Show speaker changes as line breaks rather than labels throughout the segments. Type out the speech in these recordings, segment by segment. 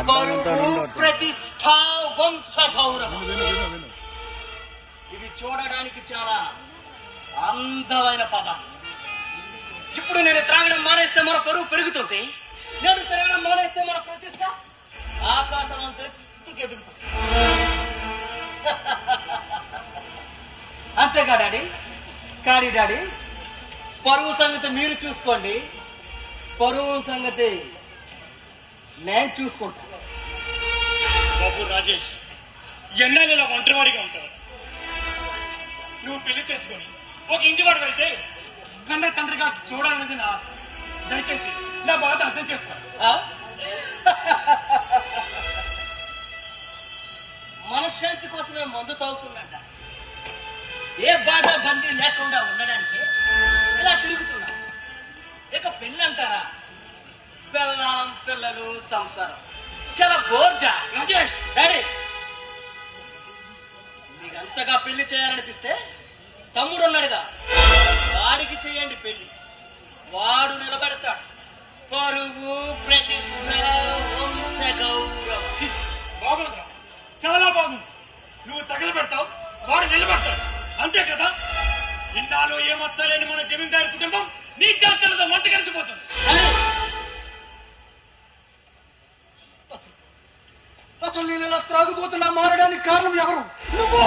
పరువు, ప్రతిష్ట, వంశ గౌరవం ఇవి చూడడానికి చాలా అందమైన పదాలు. ఇప్పుడు నేను త్రాగడం మానేస్తే మన పరువు పెరుగుతుంది, నేను తిరగడం మానేస్తే మన ప్రతిష్ట ఆకాశం అంత ఎత్తుకెదుగుతుంది. అంతేగా డాడీ? కానీ డాడీ, పరువు సంగతి మీరు చూసుకోండి, పరువు సంగతి నేను చూసుకుంటాను.
బాబు రాజేష్, ఎన్నాళ్ళు ఇలా ఒంటరివాడిగా ఉంటావు? నువ్వు పెళ్లి చేసుకుని ఒక ఇంటివాడు వెళ్తే కన్న తండ్రిగా చూడాలనేది నా ఆశ. దయచేసి నా బాధ అర్థం చేసుకో.
మనశ్శాంతి కోసమే మందు తాగుతున్నట్ట. ఏ బాధ బందీ లేకుండా ఉండడానికి ఇలా తిరుగుతున్నా. ఇక పెళ్ళి అంటారా? పిల్లం, పిల్లలు, సంసారం చాలా బోర్డా.
రాజేష్,
డాడీ, మీకు అంతగా పెళ్లి చేయాలనిపిస్తే తమ్ముడు ఉన్నాడుగా, వాడికి చేయండి పెళ్లి. వాడు నిలబెడతాడు. పరువు, ప్రతిష్ట, వంశ గౌరవం.
బాగుందిరా, చాలా బాగుంది. నువ్వు తగలబెడతావు, వాడు నిలబెడతాడు. అంతే కదా? ఇన్నాళ్ళు ఏమొచ్చలేని మన జమీందారు కుటుంబం నీ చేష్టలతో వంట కలిసిపోతుంది.
అసలు నేను ఇలా త్రాగుబోతున్నా మారడానికి కారణం ఎవరు? నువ్వు.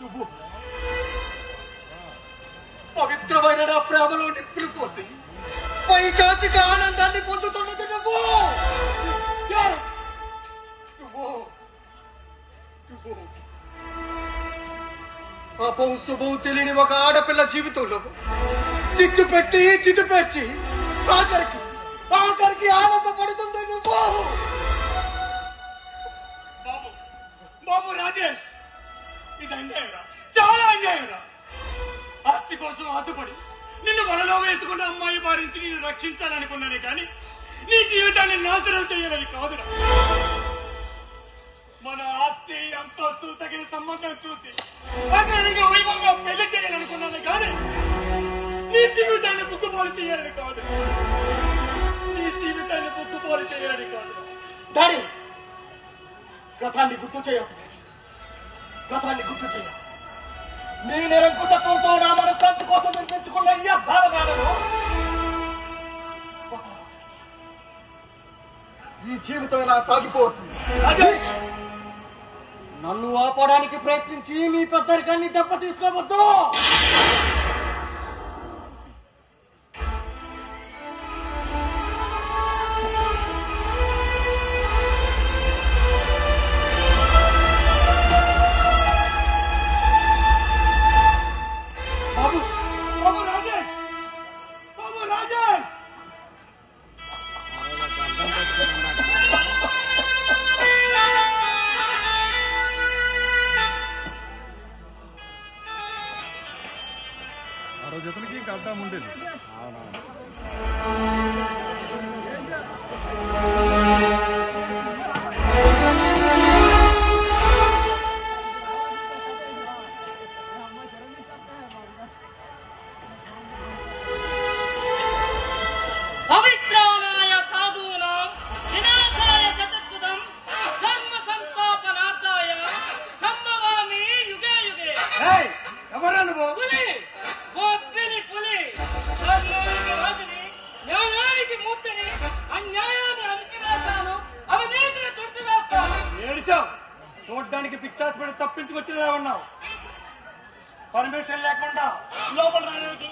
నువ్వు పవిత్రమైన నా ప్రేమలో నిప్పులు పోసి పైచాచిక ఆనందాన్ని పొందుతున్నది నువ్వు. అపౌ శుభం తెలియని ఒక ఆడపిల్ల జీవితంలో చిచ్చు పెట్టి చిట్టు పెట్టి ఆఖరికి ఆనందపడుతుంది నువ్వు.
బాబు, బాబు రాజేష్, ఇది అన్యాయంరా, చాలా అన్యాయంరా. ఆస్తి కోసం ఆశపడి నిన్ను వలలో వేసుకున్న అమ్మాయి భారించి నేను రక్షించాలనుకున్నానే కానీ నీ జీవితాన్ని నాశనం చేయాలని కాదురా. మన ఆస్తి, అంతస్తు, తగిన సంబంధం చూసి అతనిగా వైభవంగా పెళ్లి చేయాలనుకున్నానే కానీ నీ జీవితాన్ని బుక్కుపోలు చేయాలని కాదు. నీ జీవితాన్ని బుక్కుపోలు చేయాలని కాదు.
డాడీ, గతాన్ని గుర్తు చేయదు. గతాన్ని గుర్తు చేయదు. నీ నిరంకుశత్వంతో నా మనశ్శాంతి కోసం నిర్మించుకున్న ఈ అద్దాలను ఈ జీవితం ఇలా సాగిపోవచ్చు. నన్ను ఆపడానికి ప్రయత్నించి మీ పెద్దరికాన్ని దెబ్బ తీసుకోవద్దు.
బాబు, బాబు రాజేష్, బాబు రాజేష్.
ఆ రోజు అతనికి ఇంకా అడ్డం ఉండేది.
పవిత్రానాయ సాధూనాం వినాశాయ చతుర్భుజం ధర్మ సంస్థాపనార్థాయ సంభవామి యుగే యుగే.
ఎవరా నువ్వు?
పులి, బొబ్బిలి పులి, ధర్మానికి రాజుని, న్యాయానికి మూర్తిని, అన్యాయాన్ని అణిచివేస్తాను, అవినీతిని తుడిచివేస్తాను.
ఏడిచావు. చూడ్డానికి పిక్చర్స్ పెట్టి తప్పించుకొచ్చినా ఉన్నావు. పర్మిషన్ లేకుండా లోపల రావడానికి